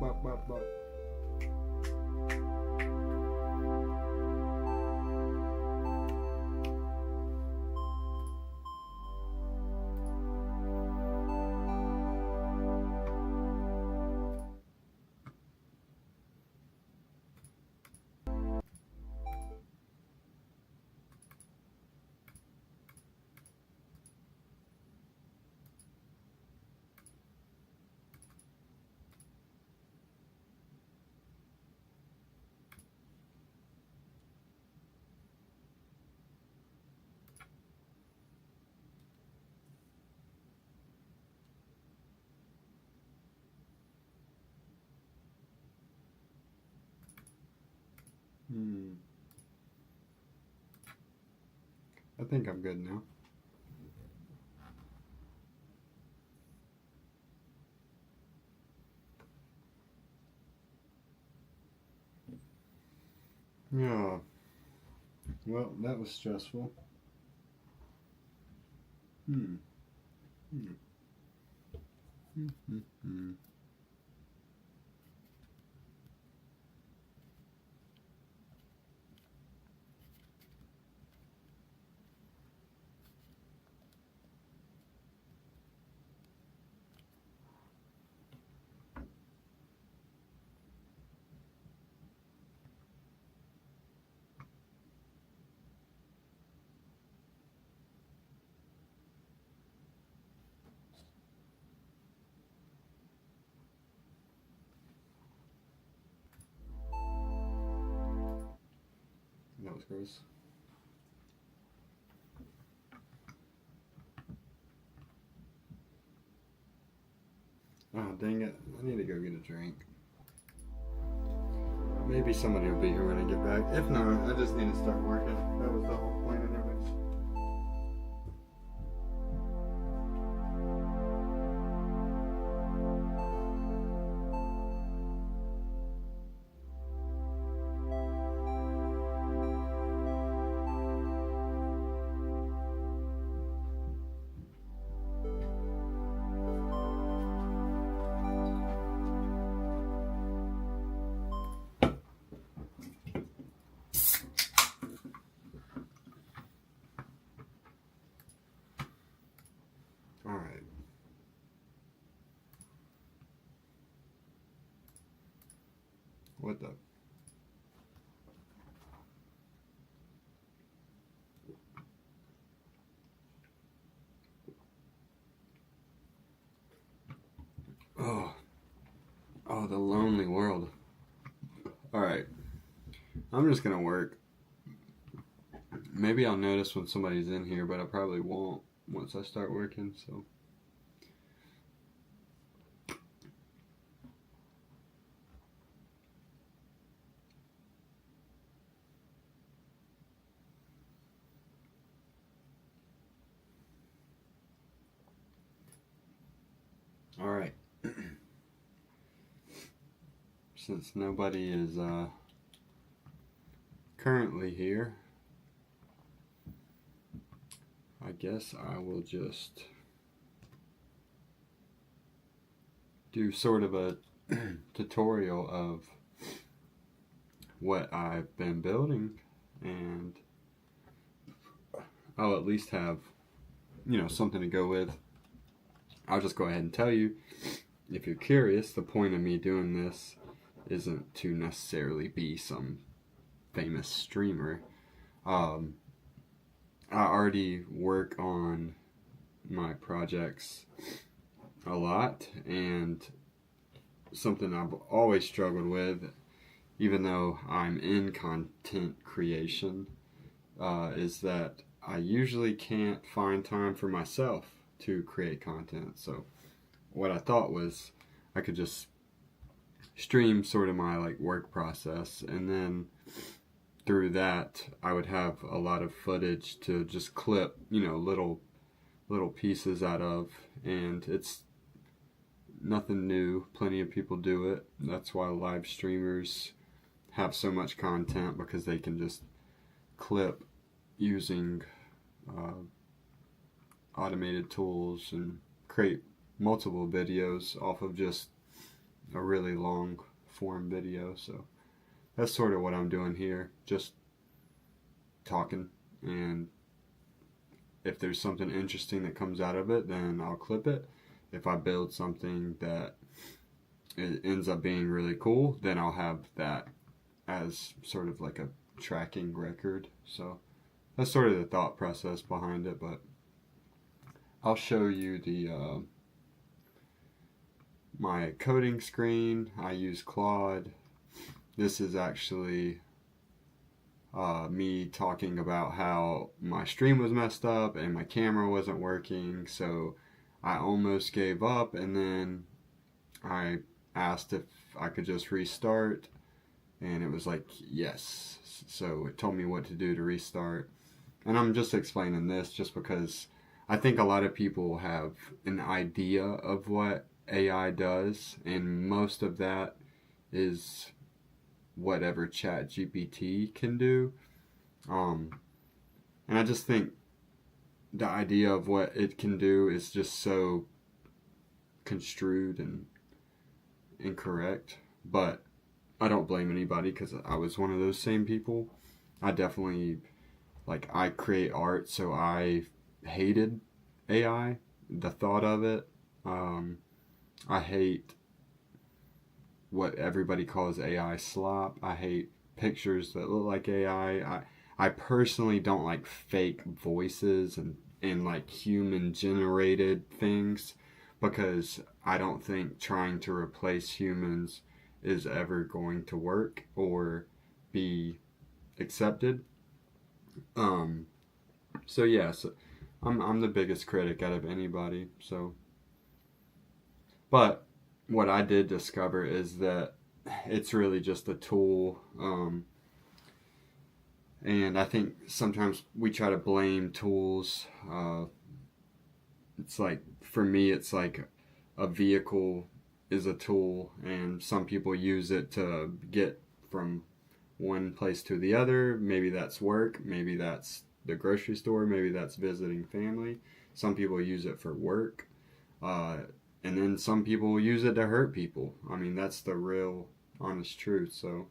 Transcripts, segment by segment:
bop, bop, bop. I think I'm good now. Yeah. Well, that was stressful. Hmm. Hmm. Hmm. Hmm. Hmm. That was gross. Oh, dang it. I need to go get a drink. Maybe somebody will be here when I get back. If not, I just need to start working. That was the whole point anyways. Alright. What the? Oh. Oh, the lonely world. Alright. I'm just gonna work. Maybe I'll notice when somebody's in here, but I probably won't once I start working, so. Alright. Since nobody is currently here, I guess I will just do sort of a tutorial of what I've been building, and I'll at least have, something to go with. I'll just go ahead and tell you, if you're curious, the point of me doing this isn't to necessarily be some famous streamer. I already work on my projects a lot, and something I've always struggled with, even though I'm in content creation, is that I usually can't find time for myself to create content. So what I thought was I could just stream sort of my work process, and then through that I would have a lot of footage to just clip, little pieces out of, and it's nothing new. Plenty of people do it. That's why live streamers have so much content, because they can just clip using automated tools and create multiple videos off of just a really long form video. So that's sort of what I'm doing here, just talking, and if there's something interesting that comes out of it, then I'll clip it. If I build something that it ends up being really cool, then I'll have that as sort of like a tracking record. So that's sort of the thought process behind it. But I'll show you the my coding screen. I use Claude. This is actually me talking about how my stream was messed up and my camera wasn't working, so I almost gave up, and then I asked if I could just restart, and it was like yes. So it told me what to do to restart, and I'm just explaining this just because I think a lot of people have an idea of what AI does, and most of that is whatever ChatGPT can do. And I just think the idea of what it can do is just so construed and incorrect. But I don't blame anybody, because I was one of those same people. I definitely, I create art, so I hated AI, the thought of it. I hate what everybody calls AI slop. I hate pictures that look like AI. I personally don't like fake voices and like human generated things, because I don't think trying to replace humans is ever going to work or be accepted. So yeah, so I'm the biggest critic out of anybody. So, but what I did discover is that it's really just a tool. And I think sometimes we try to blame tools. It's like, for me, it's like a vehicle is a tool, and some people use it to get from one place to the other. Maybe that's work, maybe that's the grocery store, maybe that's visiting family. Some people use it for work. And then some people use it to hurt people. I mean, that's the real, honest truth. So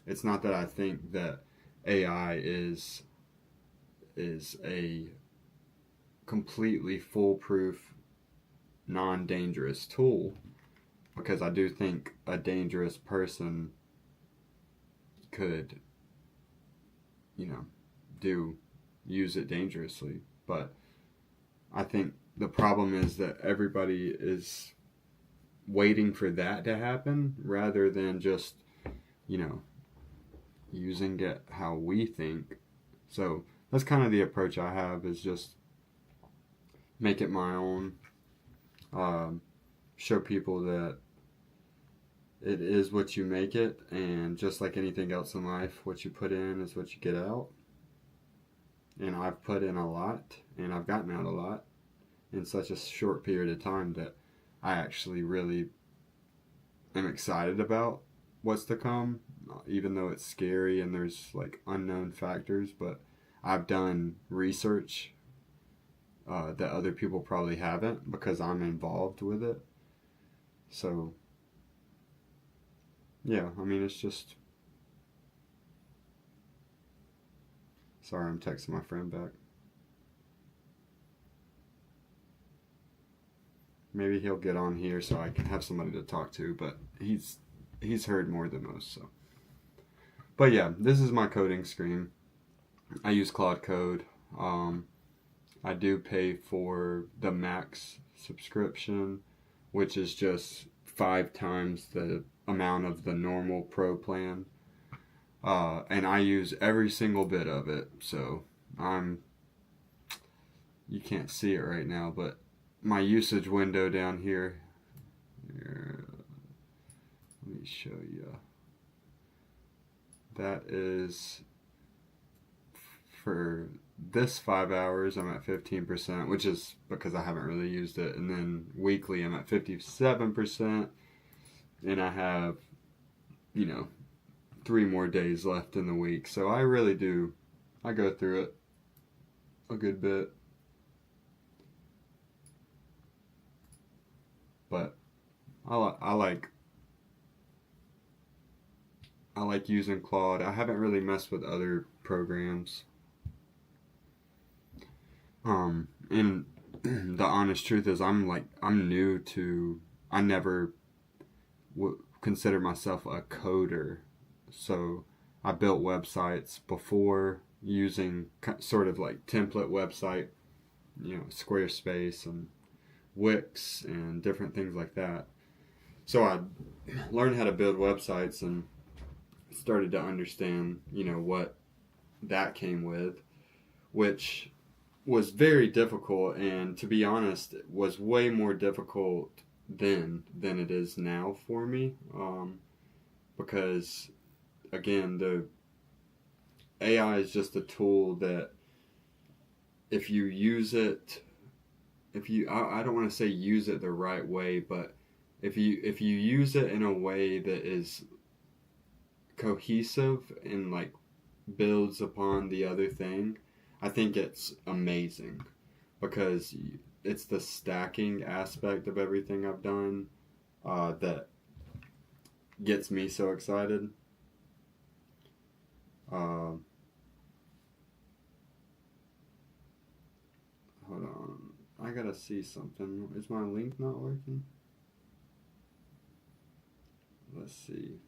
it's not that I think that AI is a completely foolproof, non-dangerous tool, because I do think a dangerous person could, use it dangerously. But I think the problem is that everybody is waiting for that to happen rather than just, using it how we think. So that's kind of the approach I have, is just make it my own. Show people that it is what you make it, and just like anything else in life, what you put in is what you get out. And I've put in a lot, and I've gotten out a lot in such a short period of time that I actually really am excited about what's to come, even though it's scary and there's unknown factors. But I've done research that other people probably haven't, because I'm involved with it. So yeah, I mean, it's just... Sorry, I'm texting my friend back. Maybe he'll get on here so I can have somebody to talk to, but he's heard more than most, so. But yeah, this is my coding screen. I use Claude Code. I do pay for the max subscription, which is just 5 times the amount of the normal pro plan. And I use every single bit of it, so you can't see it right now, but my usage window down here, let me show you. That is, for this 5 hours, I'm at 15%, which is because I haven't really used it. And then weekly, I'm at 57%. And I have, 3 more days left in the week. So I really do, I go through it a good bit. But I like I like using Claude. I haven't really messed with other programs. And the honest truth is, I'm new to. I never consider myself a coder, so I built websites before using sort of like template website, Squarespace and Wix and different things like that. So I learned how to build websites and started to understand, what that came with, which was very difficult, and to be honest, it was way more difficult then than it is now for me, because again, the AI is just a tool that if you use it, I don't want to say use it the right way, but if you use it in a way that is cohesive and like builds upon the other thing, I think it's amazing, because it's the stacking aspect of everything I've done that gets me so excited. Hold on. I gotta see something. Is my link not working? Let's see.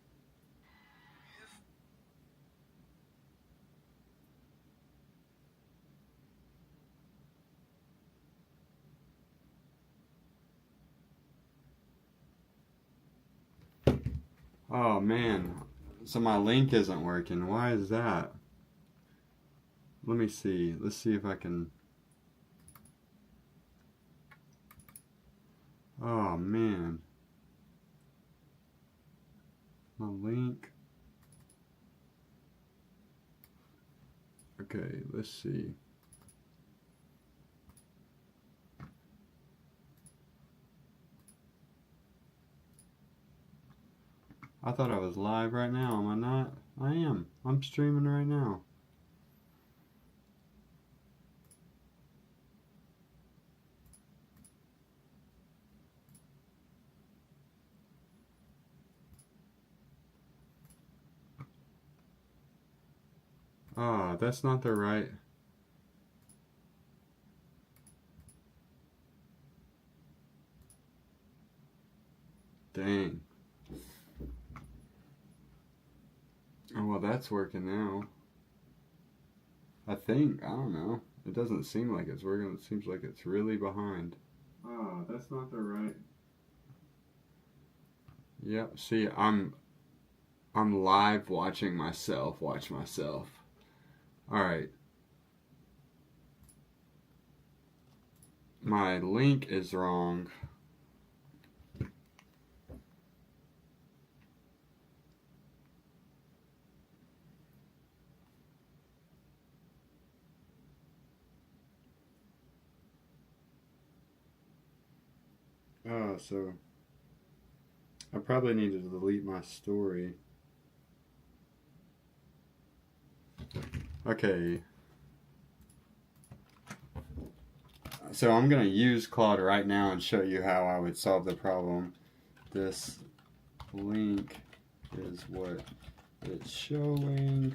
Oh man. So my link isn't working. Why is that? Let me see. Let's see if I can. Oh man. My link. Okay, let's see. I thought I was live right now. Am I not? I am. I'm streaming right now. Ah, that's not the right. Dang. Oh, well, that's working now. I think. I don't know. It doesn't seem like it's working. It seems like it's really behind. Oh, that's not the right. Yep. See, I'm live watching myself watch myself. All right. My link is wrong. Oh, so I probably need to delete my story. Okay. So I'm going to use Claude right now and show you how I would solve the problem. This link is what it's showing.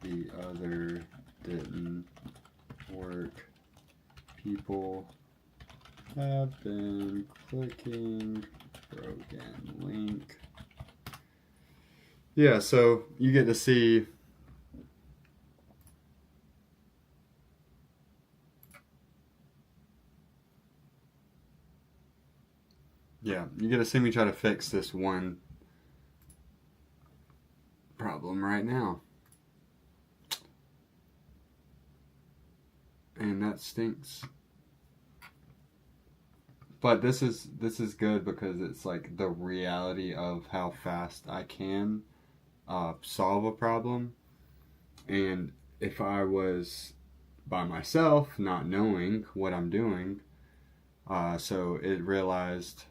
The other didn't work. People have been clicking broken link. Yeah, so you get to see you get to see me try to fix this one problem right now. And that stinks. But this is good because it's like the reality of how fast I can solve a problem. And if I was by myself, not knowing what I'm doing, so it realized,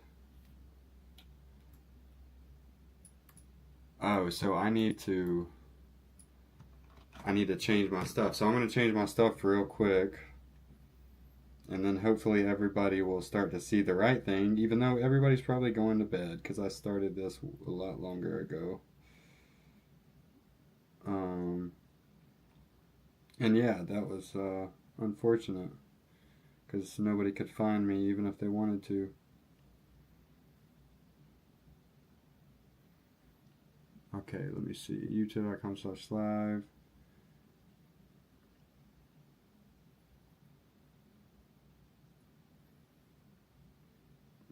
oh, so I need to change my stuff. So I'm going to change my stuff real quick. And then hopefully everybody will start to see the right thing, even though everybody's probably going to bed because I started this a lot longer ago. And yeah, that was unfortunate because nobody could find me even if they wanted to. Okay, let me see. YouTube.com/live.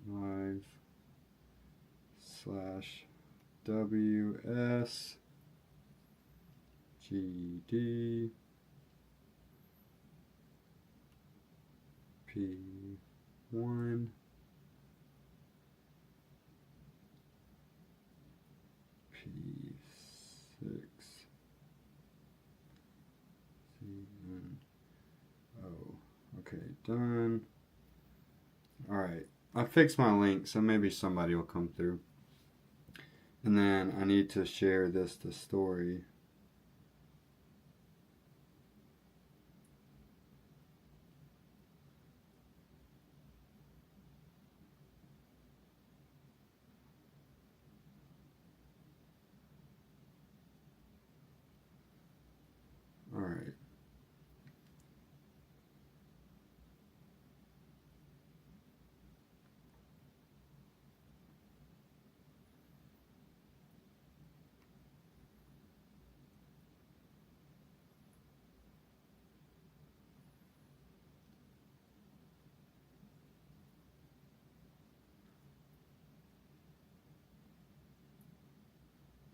Live slash WS GD P1 P6 CNO. Okay, done. Alright, I fixed my link, so maybe somebody will come through. And then I need to share this to story. Alright.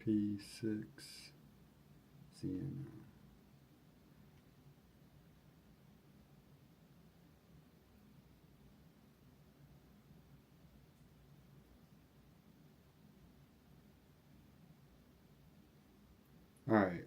P6 CNO. Alright.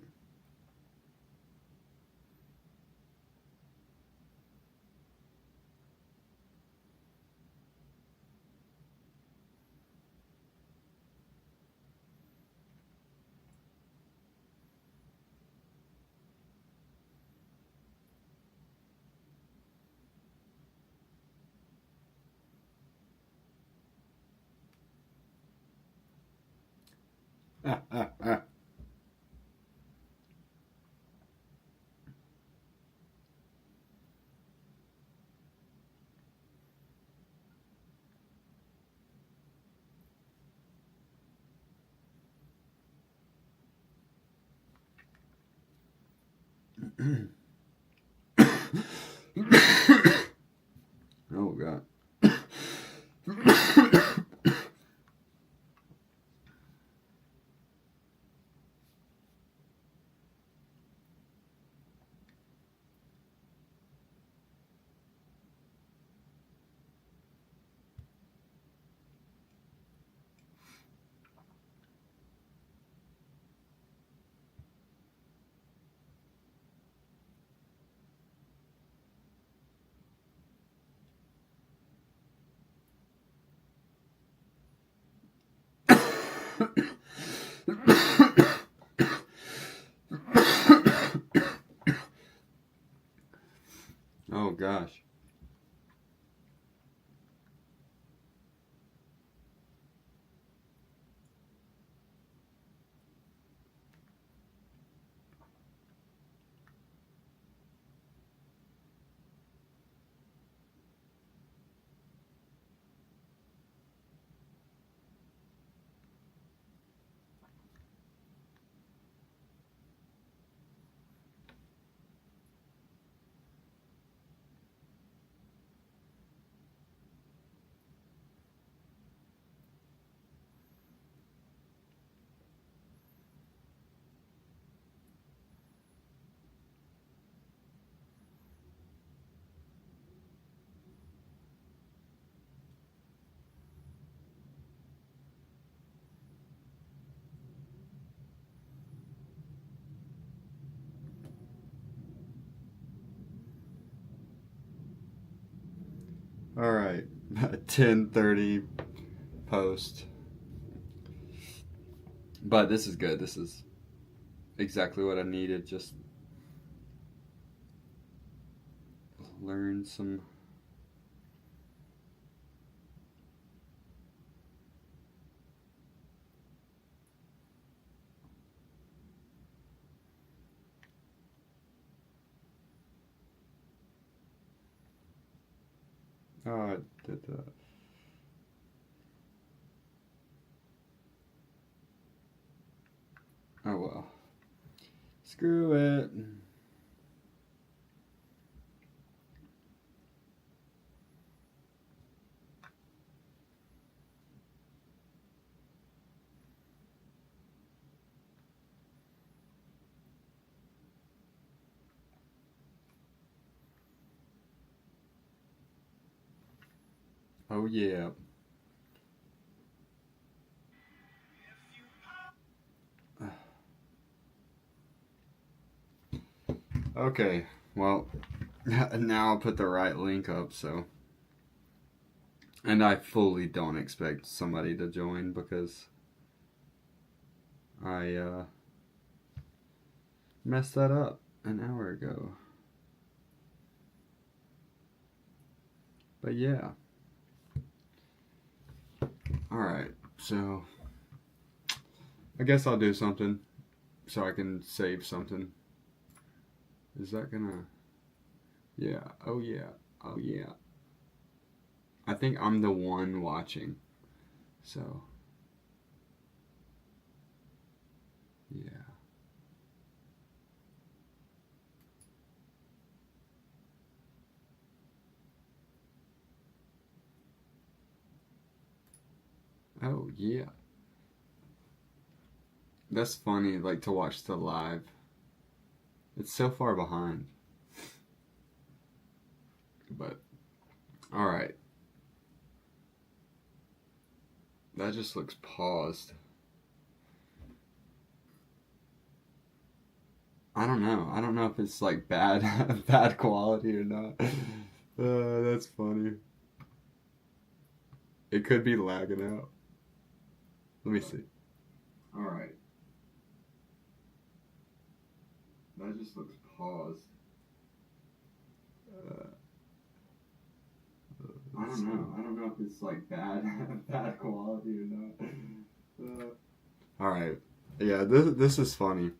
Oh God. Oh gosh. All right. 10:30 post. But this is good. This is exactly what I needed. Just learn some Oh, I did that. Oh well. Screw it. Oh yeah. Okay, well, now I'll put the right link up, so. And I fully don't expect somebody to join because I messed that up an hour ago. But yeah. Alright, so I guess I'll do something so I can save something. Is that gonna. Yeah, oh yeah, oh yeah. I think I'm the one watching, so. Yeah. Oh yeah. That's funny, like to watch the live. It's so far behind. But, alright. That just looks paused. I don't know. I don't know if it's like bad bad quality or not. That's funny. It could be lagging out. Let me see. Alright. That just looks paused. I don't know. I don't know if it's like bad bad quality or not. Alright. Yeah, this is funny.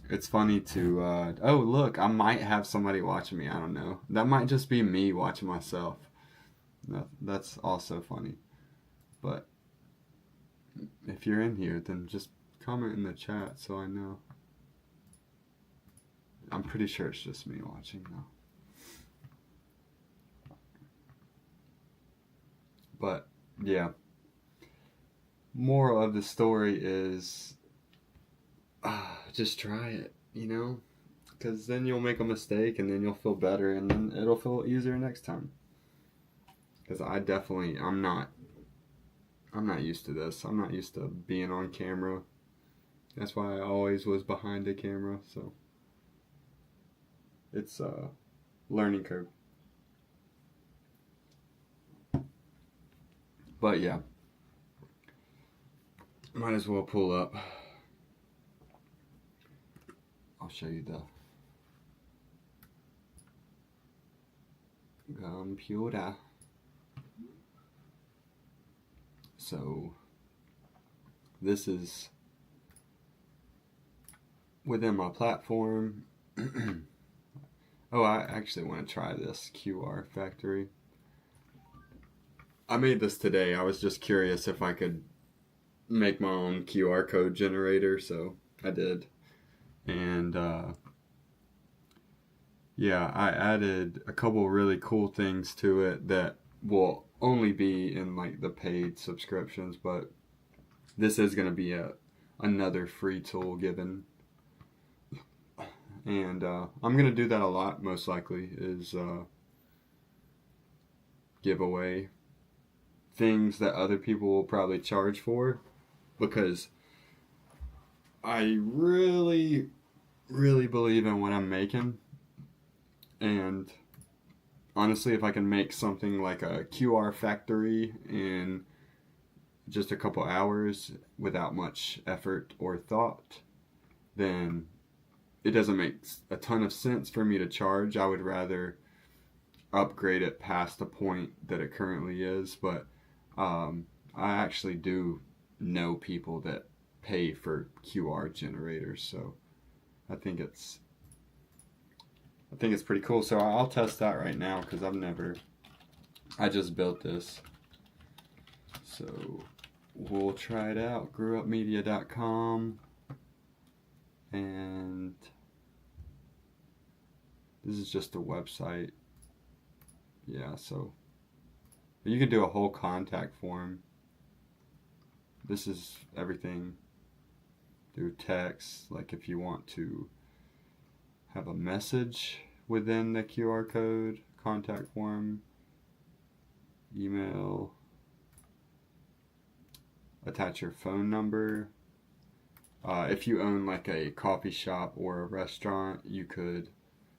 It's funny to oh look, I might have somebody watching me. I don't know. That might just be me watching myself. That's also funny. But if you're in here, then just comment in the chat so I know. I'm pretty sure it's just me watching though. But yeah. Moral of the story is just try it, you know? Because then you'll make a mistake and then you'll feel better and then it'll feel easier next time. Because I'm not used to this. I'm not used to being on camera. That's why I always was behind the camera, so it's a learning curve. But yeah, might as well pull up. I'll show you the computer. So this is within my platform. Oh, I actually want to try this QR factory. I made this today. I was just curious if I could make my own QR code generator, so I did. And yeah, I added a couple really cool things to it that will only be in like the paid subscriptions, but this is going to be another free tool given. And I'm going to do that a lot, most likely, is give away things that other people will probably charge for, because I really, really believe in what I'm making. And honestly, if I can make something like a QR factory in just a couple hours without much effort or thought, then it doesn't make a ton of sense for me to charge. I would rather upgrade it past the point that it currently is, but I actually do know people that pay for QR generators, so I think it's pretty cool. So I'll test that right now because I've never I just built this. So we'll try it out. grewupmedia.com. And this is just a website. Yeah, so you can do a whole contact form. This is everything through text, like if you want to have a message within the QR code, contact form, email, attach your phone number. If you own like a coffee shop or a restaurant, you could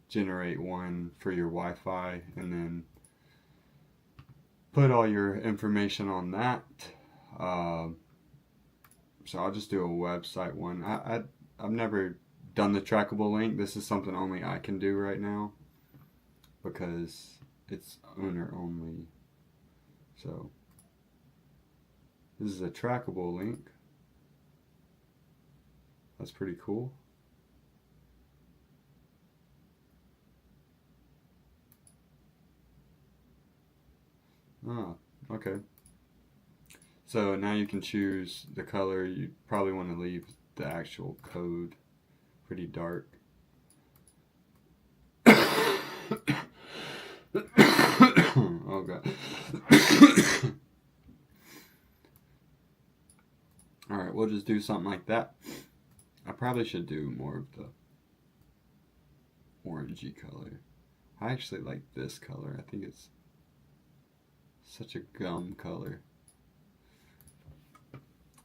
generate one for your Wi-Fi and then put all your information on that. So I'll just do a website one. I've never done the trackable link. This is something only I can do right now because it's owner only. So this is a trackable link. That's pretty cool. Ah, okay. So now you can choose the color. You probably want to leave the actual code pretty dark. Oh god. Alright, we'll just do something like that. I probably should do more of the orangey color. I actually like this color. I think it's such a gum color.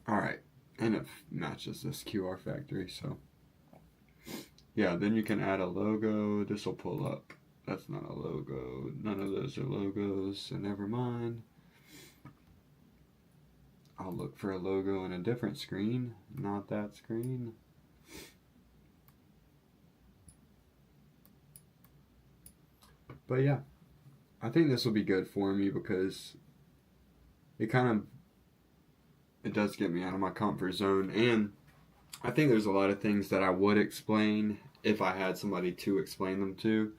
Alright, and it matches this QR factory, so yeah, then you can add a logo. This will pull up. That's not a logo. None of those are logos, so never mind. I'll look for a logo in a different screen, not that screen. But yeah, I think this will be good for me because it does get me out of my comfort zone, and I think there's a lot of things that I would explain if I had somebody to explain them to,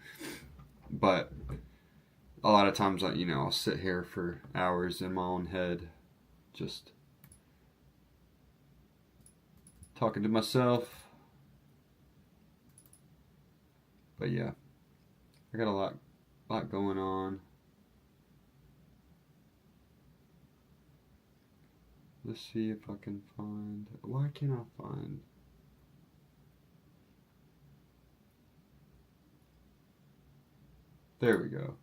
but a lot of times, I'll sit here for hours in my own head just talking to myself. But yeah, I got a lot going on. Let's see if I can find. Why can't I find? There we go.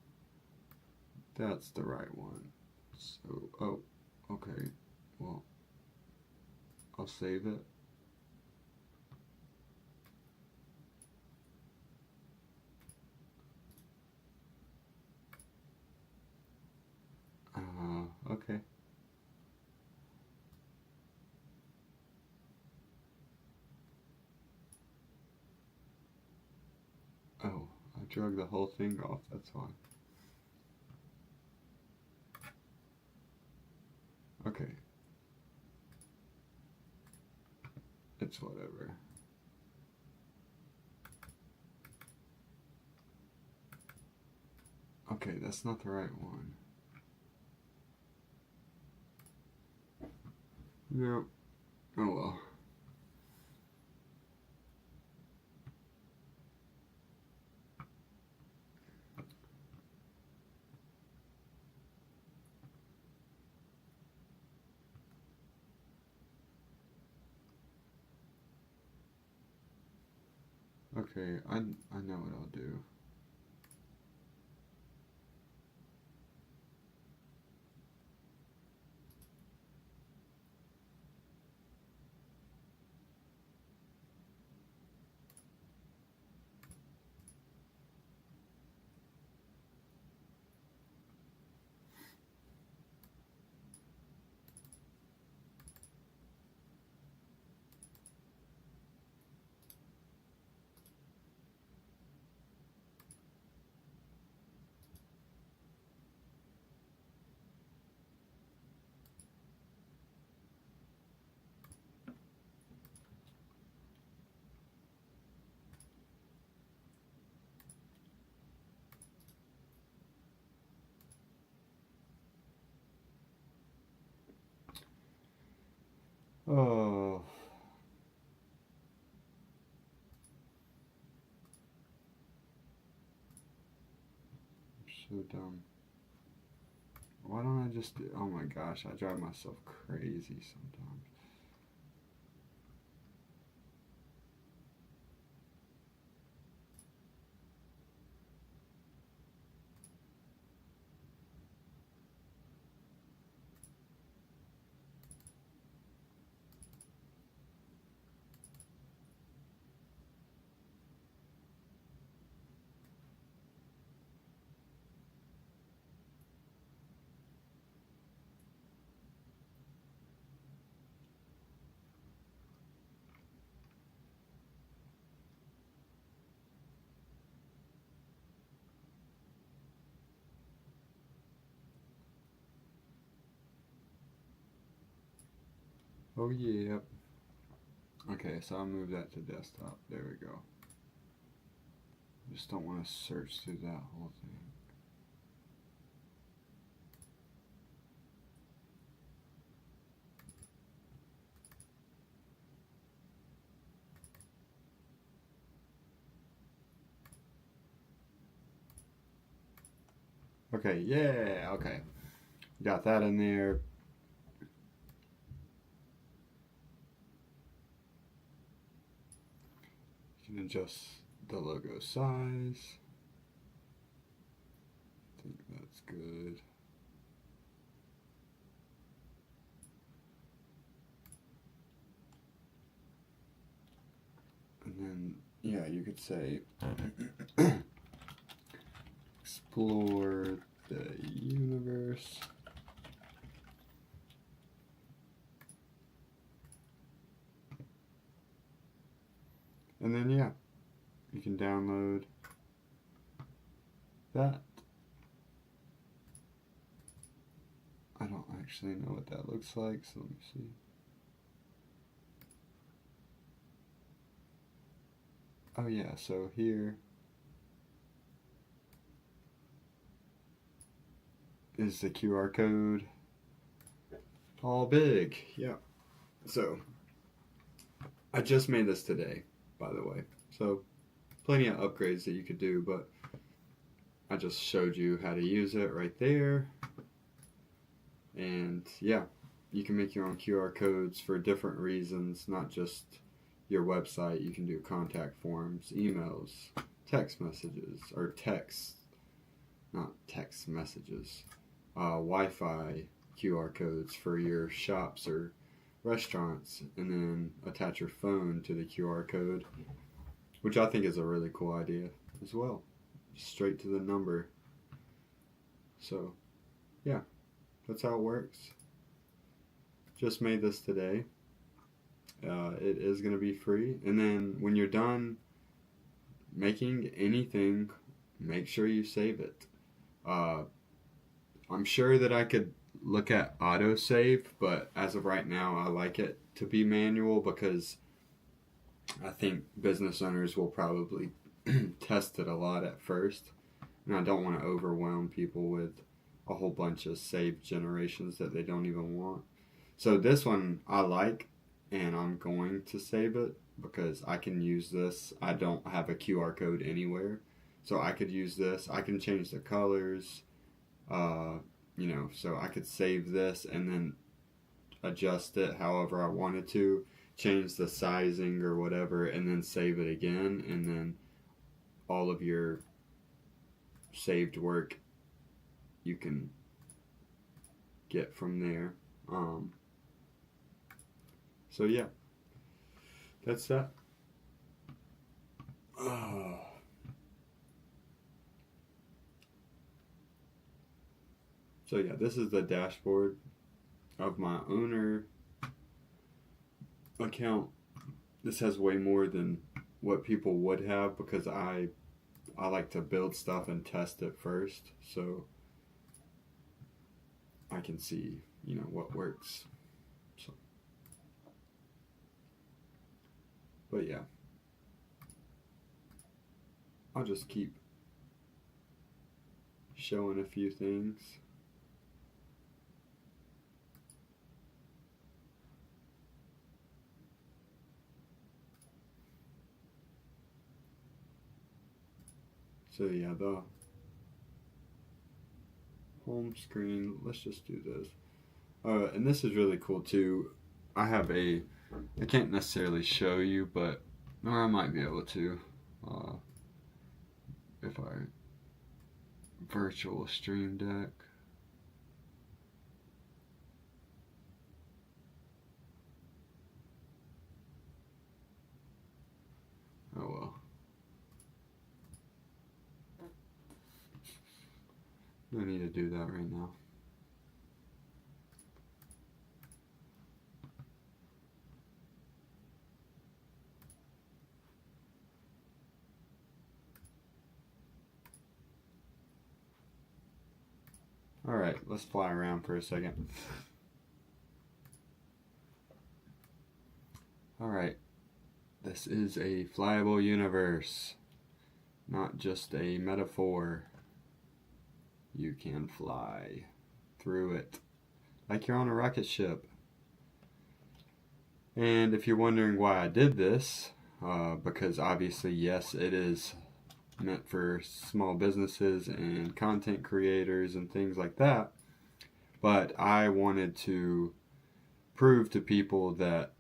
That's the right one. So, oh, okay. Well, I'll save it. Okay. Oh, I drug the whole thing off, that's why. Okay. It's whatever. Okay, that's not the right one. No. Oh well. Okay, I know what I'll do. Oh, so dumb. Why don't I just do, oh my gosh, I drive myself crazy sometimes. Oh yeah. Okay, so I'll move that to desktop. There we go. Just don't want to search through that whole thing. Okay, yeah, okay. Got that in there. You can adjust the logo size. I think that's good. And then, yeah, you could say explore the universe. And then, yeah, you can download that. I don't actually know what that looks like, so let me see. Oh yeah, so here is the QR code. All big, yeah. So, I just made this today, by the way. So, plenty of upgrades that you could do, but I just showed you how to use it right there. And yeah, you can make your own QR codes for different reasons, not just your website. You can do contact forms, emails, text messages, or text, not text messages, Wi-Fi QR codes for your shops or restaurants, and then attach your phone to the QR code, which I think is a really cool idea as well. Straight to the number. So, yeah, that's how it works. Just made this today. It is going to be free. And then when you're done making anything, make sure you save it. I'm sure that I could look at autosave, but as of right now, I like it to be manual because I think business owners will probably test it a lot at first. And I don't want to overwhelm people with a whole bunch of saved generations that they don't even want. So this one I like, and I'm going to save it because I can use this. I don't have a QR code anywhere, so I could use this. I can change the colors, so I could save this and then adjust it however I wanted to, change the sizing or whatever, and then save it again, and then all of your saved work you can get from there. So yeah, that's that. So yeah, this is the dashboard of my owner account. This has way more than what people would have because I like to build stuff and test it first, so I can see, what works. So, but yeah, I'll just keep showing a few things. So yeah, the home screen, let's just do this. And this is really cool too. I can't necessarily show you, but or I might be able to, if I virtual stream deck. Oh well. No need to do that right now. Alright, let's fly around for a second. Alright, this is a flyable universe, not just a metaphor. You can fly through it like you're on a rocket ship. And if you're wondering why I did this, because obviously, yes, it is meant for small businesses and content creators and things like that. But I wanted to prove to people that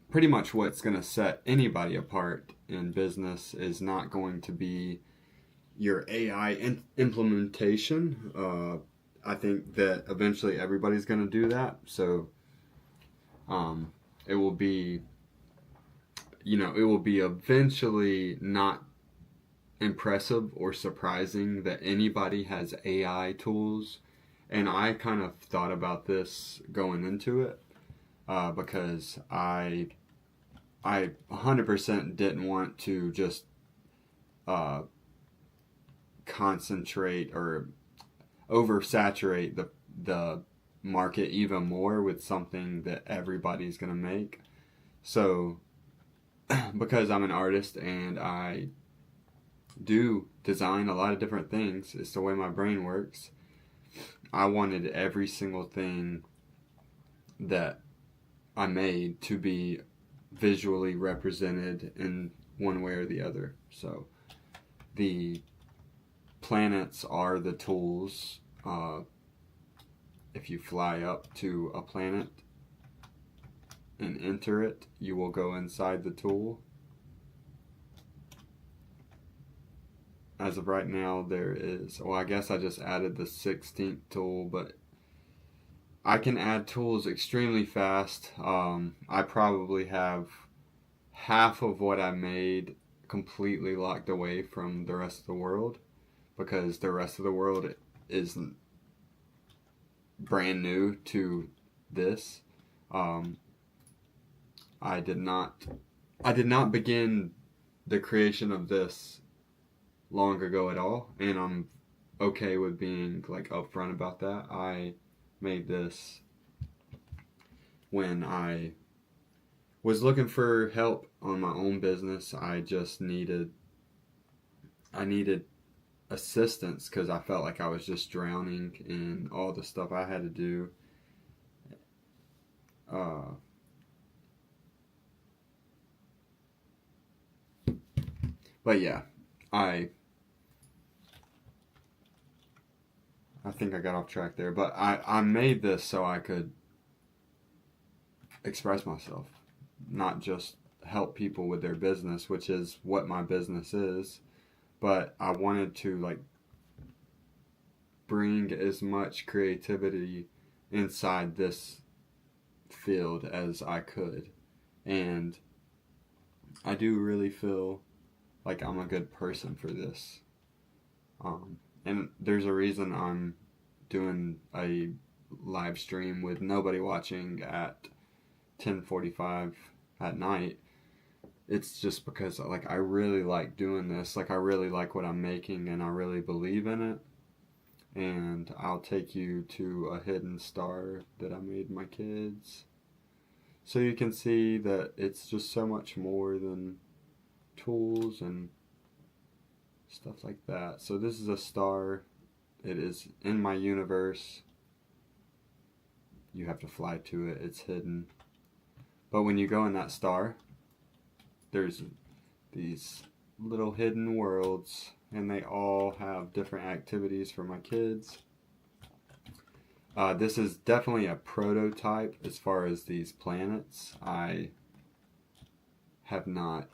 pretty much what's going to set anybody apart in business is not going to be your AI implementation. I think that eventually everybody's going to do that. So it will be, it will be eventually not impressive or surprising that anybody has AI tools. And I kind of thought about this going into it because I 100% didn't want to just concentrate or oversaturate the market even more with something that everybody's going to make. So because I'm an artist and I do design a lot of different things, it's the way my brain works, I wanted every single thing that I made to be visually represented in one way or the other. So the planets are the tools. If you fly up to a planet and enter it, you will go inside the tool. As of right now, there is, well, I guess I just added the 16th tool, but I can add tools extremely fast. I probably have half of what I made completely locked away from the rest of the world, because the rest of the world isn't brand new to this. I did not begin the creation of this long ago at all, and I'm okay with being like upfront about that. I made this when I was looking for help on my own business. I needed assistance because I felt like I was just drowning in all the stuff I had to do. But yeah, I think I got off track there, but I made this so I could express myself, not just help people with their business, which is what my business is, but I wanted to like bring as much creativity inside this field as I could. And I do really feel like I'm a good person for this. And there's a reason I'm doing a live stream with nobody watching at 10:45 at night. It's just because like I really like doing this. Like I really like what I'm making and I really believe in it. And I'll take you to a hidden star that I made my kids, so you can see that it's just so much more than tools and stuff like that. So this is a star. It is in my universe. You have to fly to it. It's hidden. But when you go in that star, there's these little hidden worlds, and they all have different activities for my kids. This is definitely a prototype as far as these planets. Have not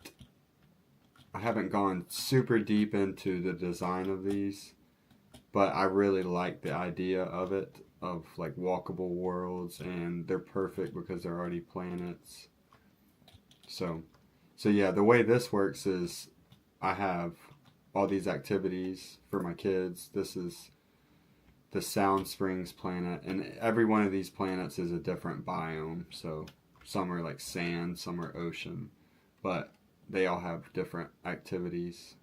I haven't gone super deep into the design of these, but I really like the idea of it, of like walkable worlds, and they're perfect because they're already planets. So, so yeah, the way this works is I have all these activities for my kids. This is the Sound Springs planet, and every one of these planets is a different biome. So some are like sand, some are ocean, but they all have different activities.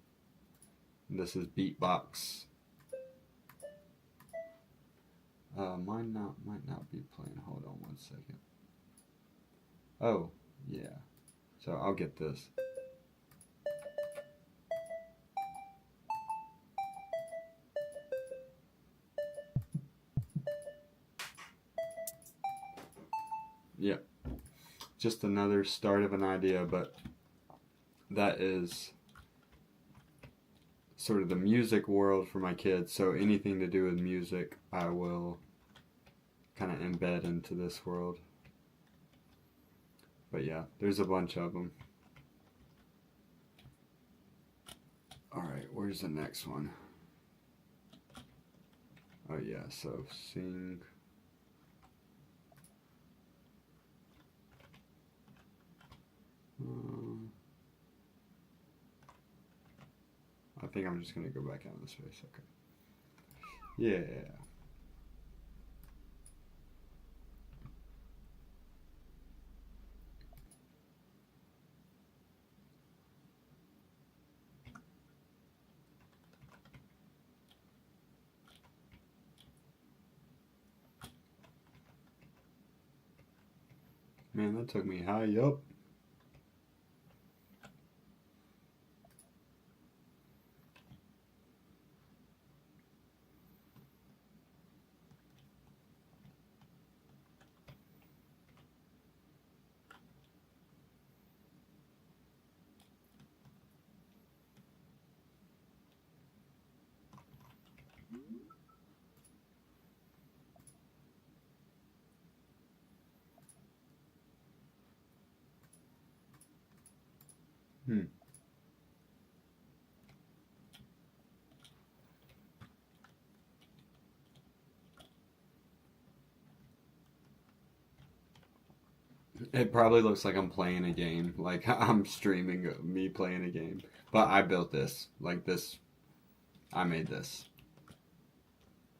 This is Beatbox. Mine might not be playing. Hold on one second. Oh, yeah. So I'll get this. Yeah. Just another start of an idea, but that is sort of the music world for my kids. So anything to do with music, I will kind of embed into this world. But yeah, there's a bunch of them. Alright, where's the next one? Oh yeah, so sing. I think I'm just going to go back out in the space. Okay. Yeah. Man, that took me high up. It probably looks like I'm playing a game, like I'm streaming me playing a game. But I built this, like this. I made this.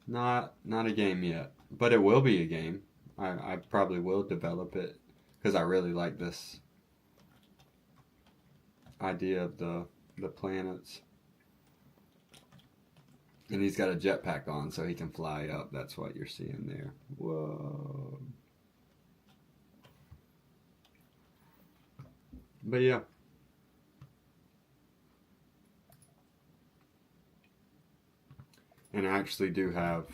Not a game yet, but it will be a game. I probably will develop it because I really like this idea of the planets. And he's got a jetpack on, so he can fly up. That's what you're seeing there. Whoa. But yeah. And I actually do have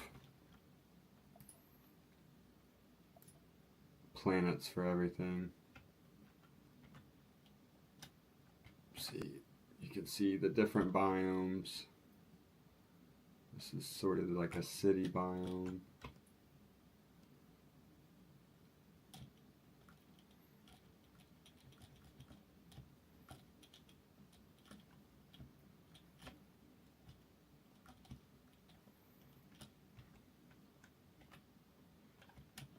planets for everything. See, you can see the different biomes. This is sort of like a city biome.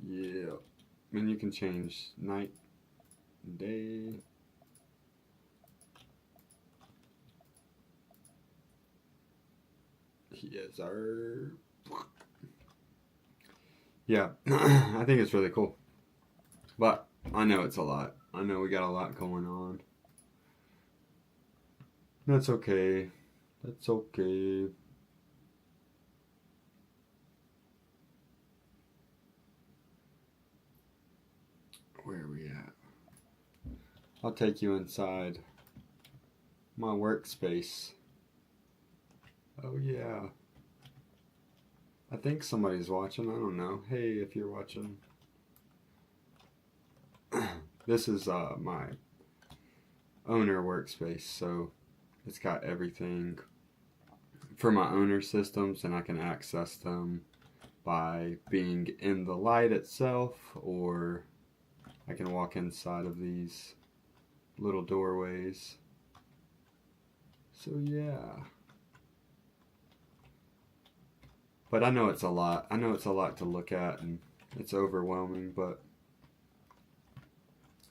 Yeah. And you can change night, day. Yes, sir. Yeah, I think it's really cool. But I know it's a lot. I know we got a lot going on. That's okay. That's okay. Where are we at? I'll take you inside my workspace. Oh, yeah. I think somebody's watching. I don't know. Hey, if you're watching. This is my owner workspace. So It's got everything for my owner systems, and I can access them by being in the light itself, or I can walk inside of these little doorways. So yeah. But I know it's a lot. I know it's a lot to look at, and it's overwhelming, but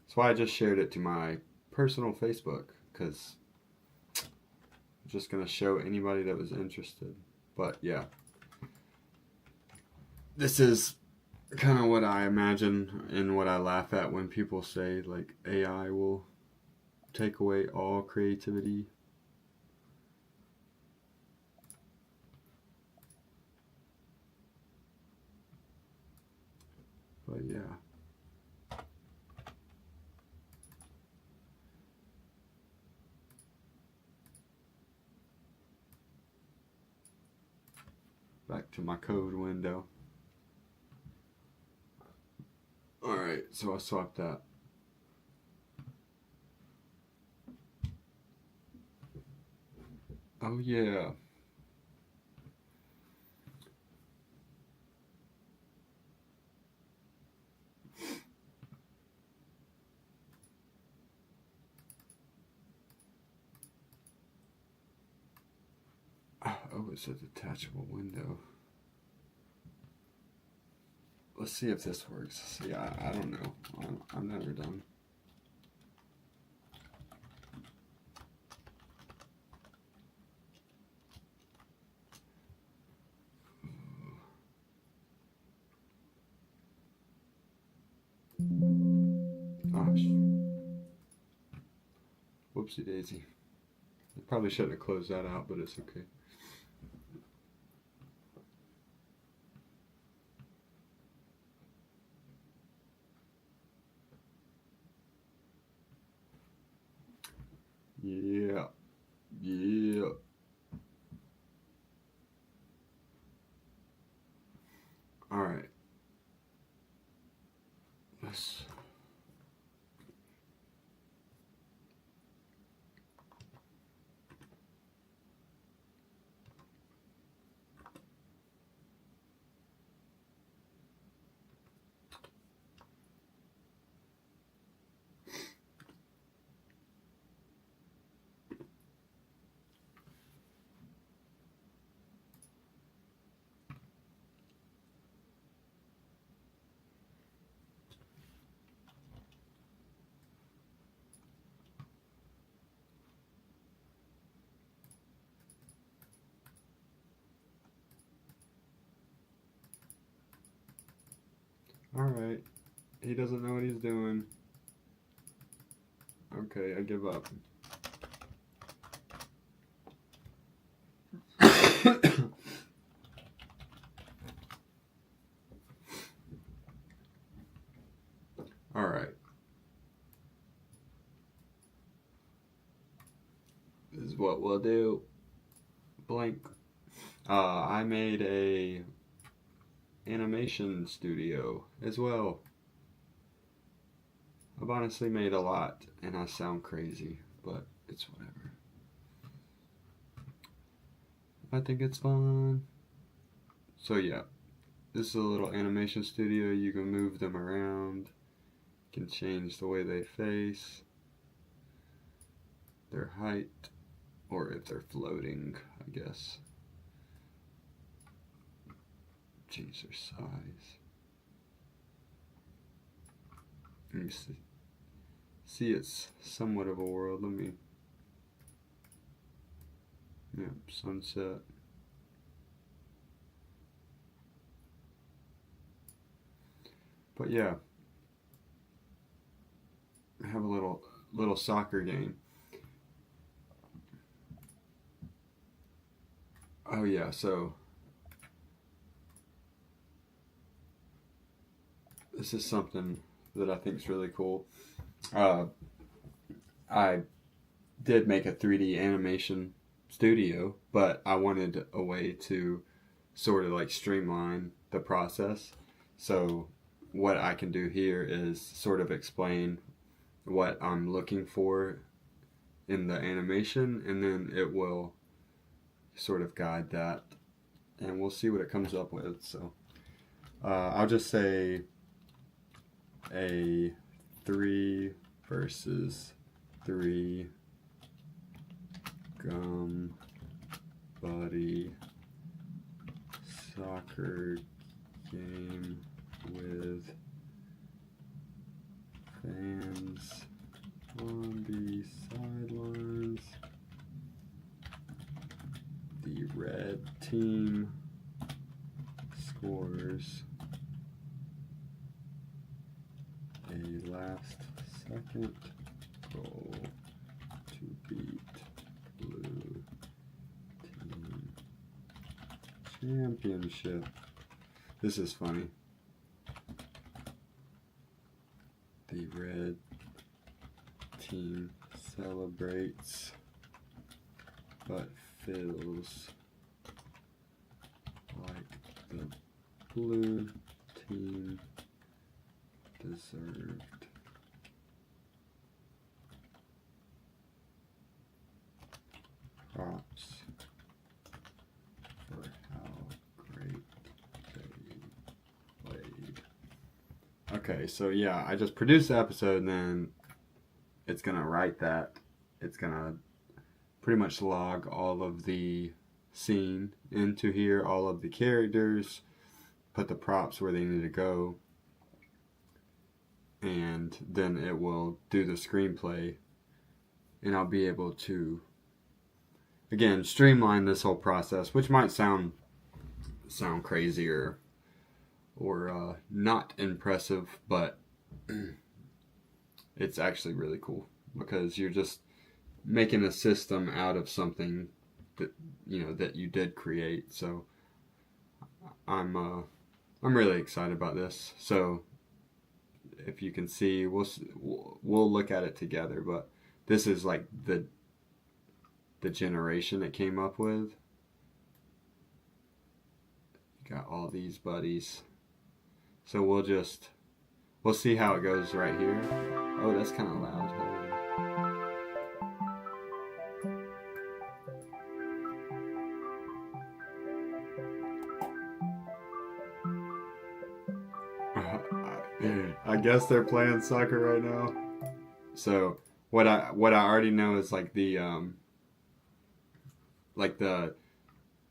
that's why I just shared it to my personal Facebook, because I'm just going to show anybody that was interested. But yeah. This is kind of what I imagine and what I laugh at when people say, like, AI will take away all creativity. But yeah. Back to my code window. Alright, so I swapped that. Oh yeah. Oh, it's a detachable window. Let's see if this works. See, I don't know. I'm never done. Gosh. Whoopsie daisy. I probably shouldn't have closed that out, but it's okay. Yeah. Yeah. Alright. Let's... Alright. He doesn't know what he's doing. Okay, I give up. Alright. This is what we'll do. Blank. I made a animation studio as well. I've honestly made a lot, and I sound crazy, but it's whatever. I think it's fun. So yeah, this is a little animation studio. You can move them around. You can change the way they face, their height, or if they're floating, I guess. Change their size. Let me see. See, it's somewhat of a world. Let me. Yep, sunset. But yeah, I have a little soccer game. Oh yeah, so this is something that I think is really cool. I did make a 3D animation studio, but I wanted a way to sort of like streamline the process. So what I can do here is sort of explain what I'm looking for in the animation, and then it will sort of guide that, and we'll see what it comes up with. So I'll just say a 3 versus 3 gum buddy soccer game with fans on the sidelines. The red team scores a last second goal to beat blue team championship. This is funny. The red team celebrates but feels like the blue team deserved. Props for how great they played. Okay, so yeah, I just produced the episode, and then it's gonna write that. It's gonna pretty much log all of the scene into here, all of the characters, put the props where they need to go, and then it will do the screenplay, and I'll be able to, again, streamline this whole process, which might sound crazy or not impressive, but it's actually really cool because you're just making a system out of something that that you did create. So I'm really excited about this. So if you can see, we'll look at it together, but this is like the generation it came up with. You got all these buddies. So we'll see how it goes right here. Oh, that's kind of loud. I guess they're playing soccer right now. So what I already know is like the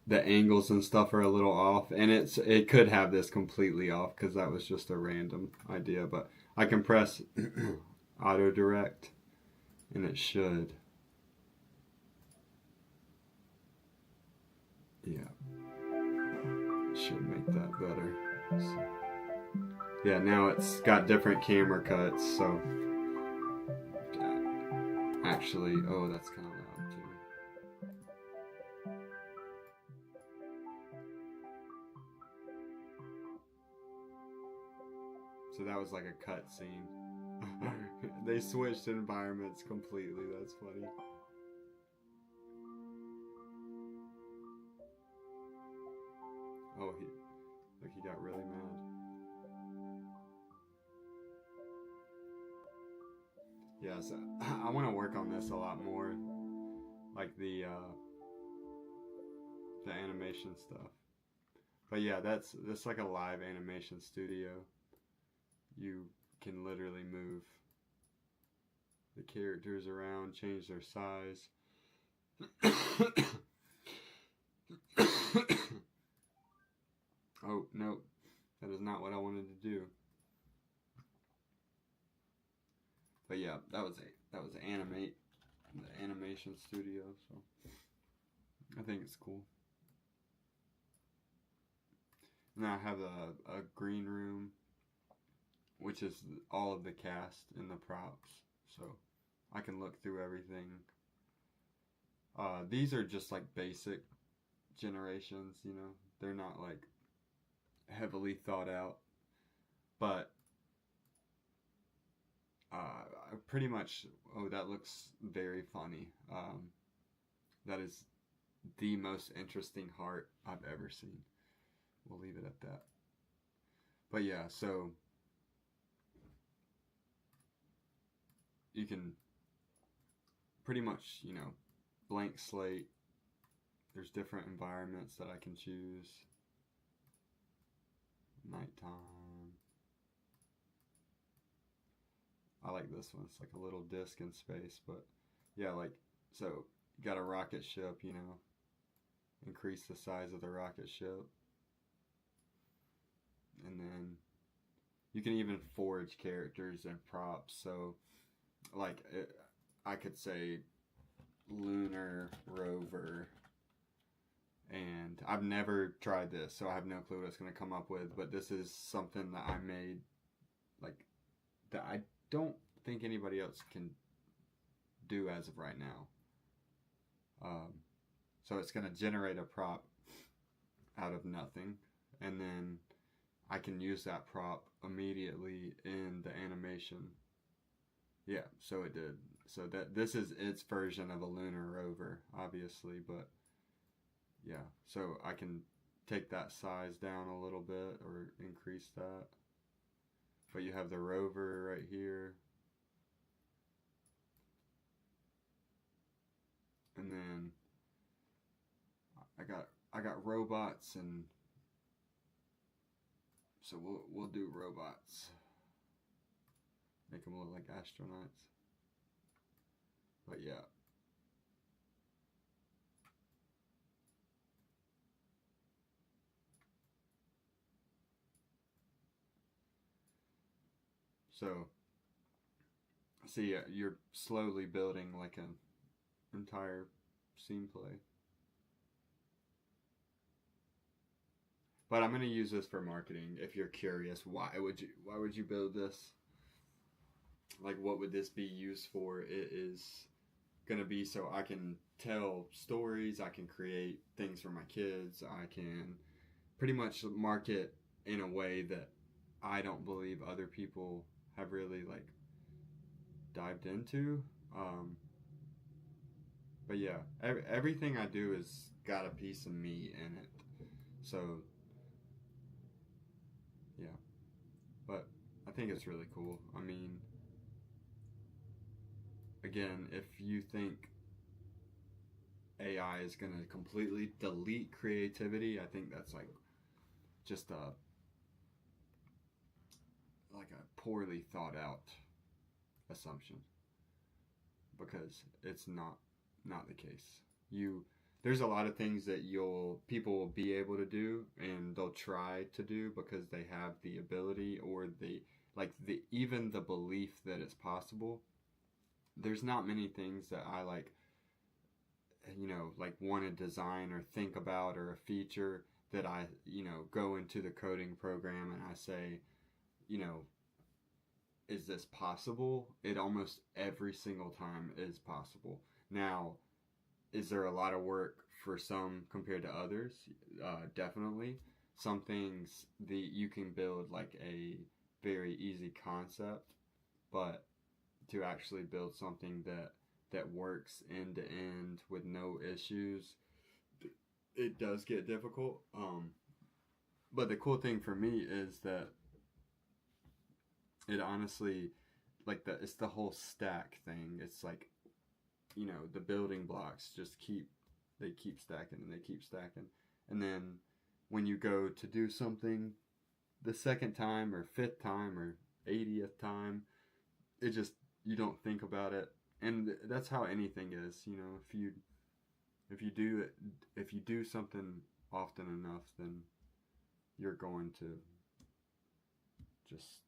angles and stuff are a little off, and it could have this completely off because that was just a random idea. But I can press auto direct, and it should. Yeah, it should make that better. So, yeah, now it's got different camera cuts, so actually, oh, that's kind of loud too. So that was like a cut scene. They switched environments completely. That's funny. Oh, he got really mad. Yeah, so I want to work on this a lot more, like the animation stuff. But yeah, that's like a live animation studio. You can literally move the characters around, change their size. Oh, no, that is not what I wanted to do. But yeah, that was Animate, the animation studio, so I think it's cool. And I have a green room, which is all of the cast and the props, so I can look through everything. These are just like basic generations, they're not like heavily thought out, but pretty much, oh, that looks very funny. That is the most interesting heart I've ever seen. We'll leave it at that. But yeah, so you can pretty much, blank slate. There's different environments that I can choose. Nighttime. I like this one. It's like a little disc in space, but yeah, so you got a rocket ship, increase the size of the rocket ship. And then you can even forge characters and props. So, I could say lunar rover, and I've never tried this, so I have no clue what it's going to come up with, but this is something that I made, that I don't think anybody else can do as of right now. So it's going to generate a prop out of nothing, and then I can use that prop immediately in the animation. Yeah, so it did. So this is its version of a lunar rover, obviously, but yeah, so I can take that size down a little bit or increase that. But you have the rover right here. And then I got robots, and so we'll do robots. Make them look like astronauts. But yeah. So, see, you're slowly building like an entire scene play. But I'm gonna use this for marketing. If you're curious, why would you build this? Like, what would this be used for? It is gonna be so I can tell stories. I can create things for my kids. I can pretty much market in a way that I don't believe other people have really dived into. But yeah, everything I do has got a piece of me in it. So yeah, but I think it's really cool. I mean, again, if you think AI is going to completely delete creativity, I think that's just a poorly thought out assumption, because it's not the case. There's a lot of things that people will be able to do, and they'll try to do because they have the ability or even the belief that it's possible. There's not many things that I want to design or think about, or a feature that I, go into the coding program and I say, is this possible? It almost every single time is possible. Now, is there a lot of work for some compared to others? Definitely. Some things you can build like a very easy concept, but to actually build something that works end to end with no issues, it does get difficult. But the cool thing for me is that it honestly, it's the whole stack thing. It's the building blocks keep stacking and they keep stacking. And then when you go to do something the second time or fifth time or 80th time, you don't think about it. And that's how anything is, if you do something often enough, then you're going to just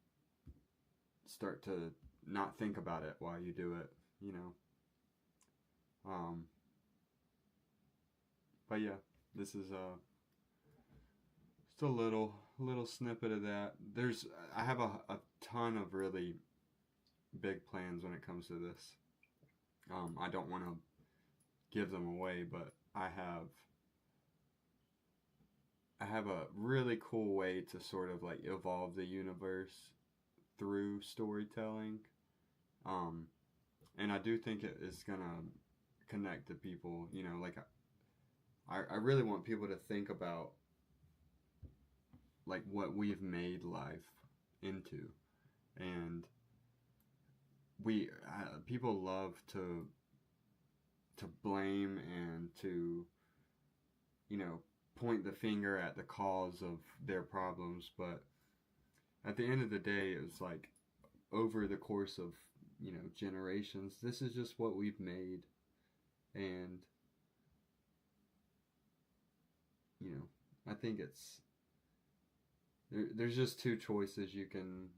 start to not think about it while you do it, But yeah, this is just a little snippet of that. I have a ton of really big plans when it comes to this. I don't want to give them away, but I have a really cool way to sort of evolve the universe through storytelling. And I do think it is gonna connect to people, I really want people to think about what we've made life into. And people love to blame and to, you know, point the finger at the cause of their problems. But at the end of the day, it was like over the course of, you know, generations, this is just what we've made. And, you know, I think there's just two choices. You can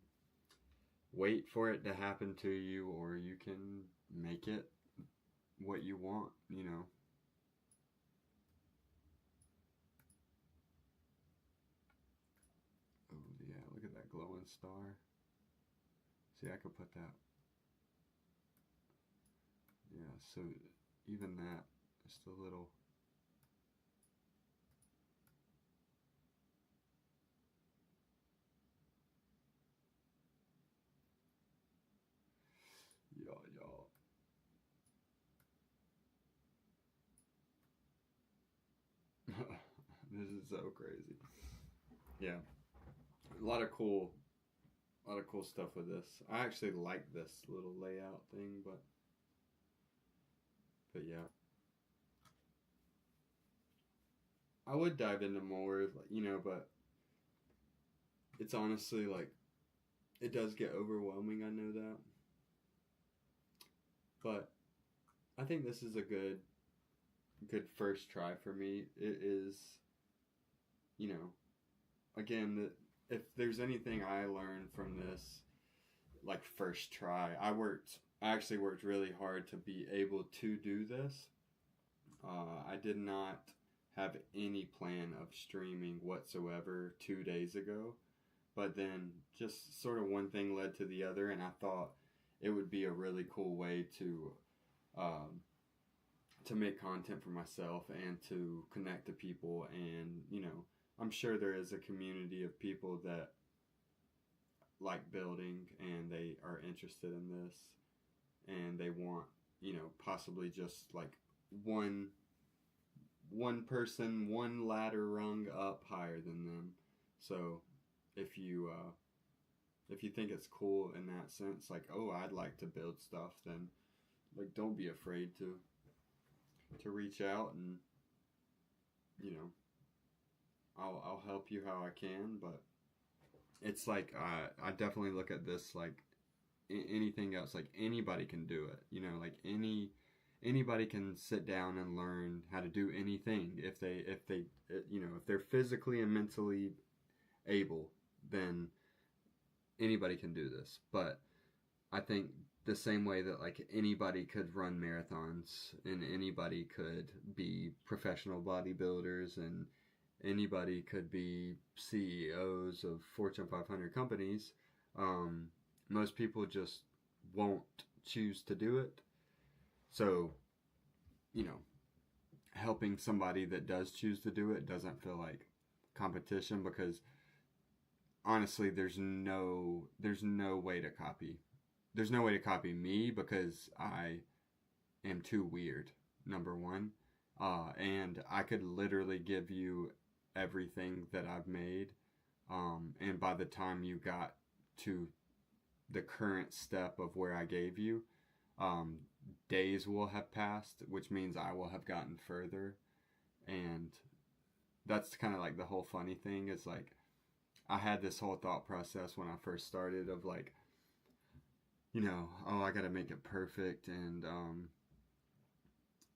wait for it to happen to you, or you can make it what you want, you know. Oh, yeah, look at that glowing star. See, I could put that. Yeah, so even that, just a little. Y'all. This is so crazy. Yeah, a lot of cool stuff with this. I actually like this little layout thing, but yeah, I would dive into more, you know, but it's honestly like it does get overwhelming. I know that, but I think this is a good first try for me. It is, you know, again, that if there's anything I learned from this, like first try, I actually worked really hard to be able to do this. I did not have any plan of streaming whatsoever 2 days ago, but then just sort of one thing led to the other, and I thought it would be a really cool way um, to make content for myself and to connect to people. And, you know, I'm sure there is a community of people that like building and they are interested in this and they want, you know, possibly just like one person, one ladder rung up higher than them. So if you think it's cool in that sense, like, oh, I'd like to build stuff, then like don't be afraid to reach out. And, you know, I'll help you how I can. But it's like I definitely look at this like anything else. Like anybody can do it. You know, like anybody can sit down and learn how to do anything if they you know, if they're physically and mentally able, then anybody can do this. But I think the same way that like anybody could run marathons and anybody could be professional bodybuilders and anybody could be CEOs of Fortune 500 companies, um, most people just won't choose to do it. So, you know, helping somebody that does choose to do it doesn't feel like competition, because honestly there's no way to copy. There's no way to copy me because I am too weird, number one. And I could literally give you everything that I've made. And by the time you got to the current step of where I gave you, um, days will have passed, which means I will have gotten further. And that's kind of like the whole funny thing is like, I had this whole thought process when I first started of like, you know, oh, I got to make it perfect. And,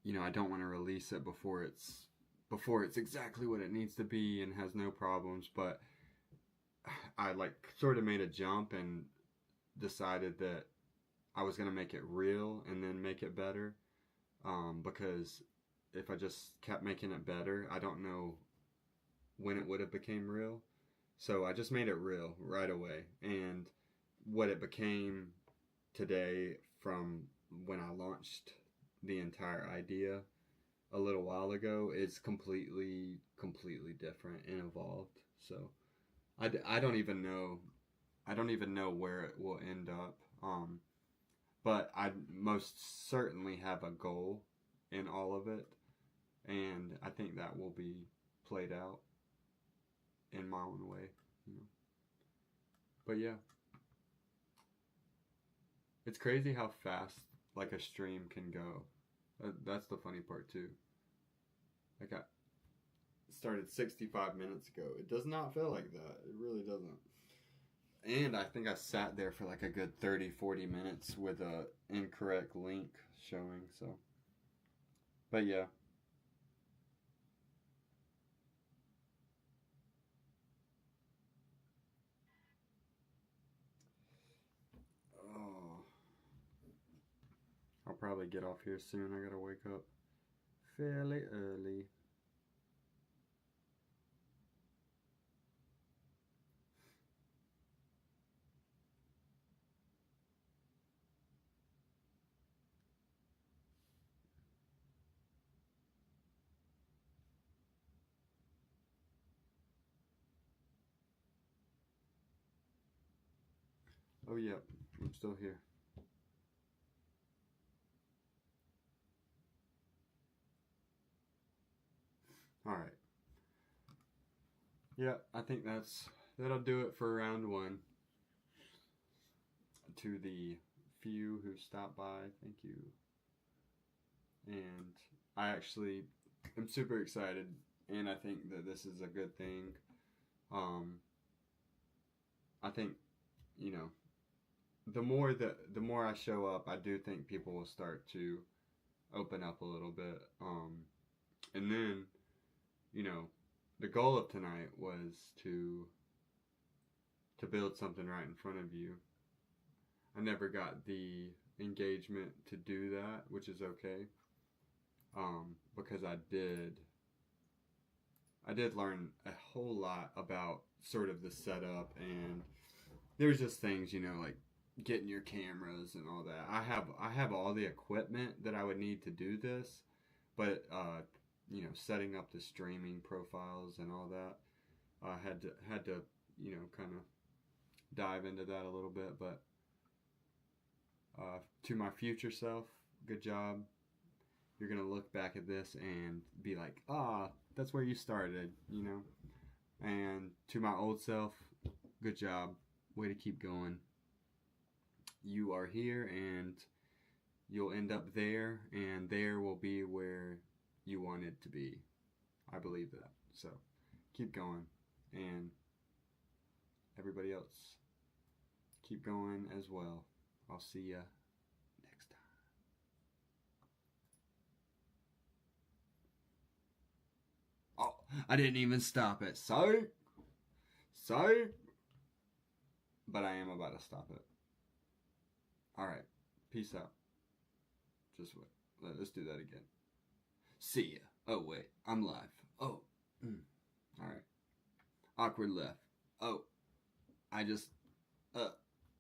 you know, I don't want to release it before it's exactly what it needs to be and has no problems. But I like sort of made a jump and decided that I was gonna make it real and then make it better. Because if I just kept making it better, I don't know when it would have became real. So I just made it real right away. And what it became today from when I launched the entire idea a little while ago is completely different and evolved. So I don't even know where it will end up. But I most certainly have a goal in all of it, and I think that will be played out in my own way, you know. But yeah, it's crazy how fast like a stream can go. That's the funny part too. Like I started 65 minutes ago. It does not feel like that. It really doesn't. And I think I sat there for like a good 30, 40 minutes with a incorrect link showing. So, but yeah. Oh, I'll probably get off here soon. I gotta wake up fairly early. Oh, yeah, I'm still here. All right. Yeah, I think that'll do it for round one. To the few who stopped by, thank you. And I actually am super excited, and I think that this is a good thing. Um, I think, you know, the more I show up, I do think people will start to open up a little bit. And then, you know, the goal of tonight was to build something right in front of you. I never got the engagement to do that, which is okay. Because I did learn a whole lot about sort of the setup, and there's just things, like getting your cameras and all that. I have all the equipment that I would need to do this, but setting up the streaming profiles and all that, I had to kind of dive into that a little bit. But to my future self, good job. You're gonna look back at this and be like, that's where you started, And to my old self, good job. Way to keep going. You are here, and you'll end up there, and there will be where you want it to be. I believe that. So keep going. And everybody else, keep going as well. I'll see ya next time. Oh, I didn't even stop it. So, but I am about to stop it. All right. Peace out. Just wait. Let's do that again. See ya. Oh, wait. I'm live. Oh. All right. Awkward left. Oh. I just.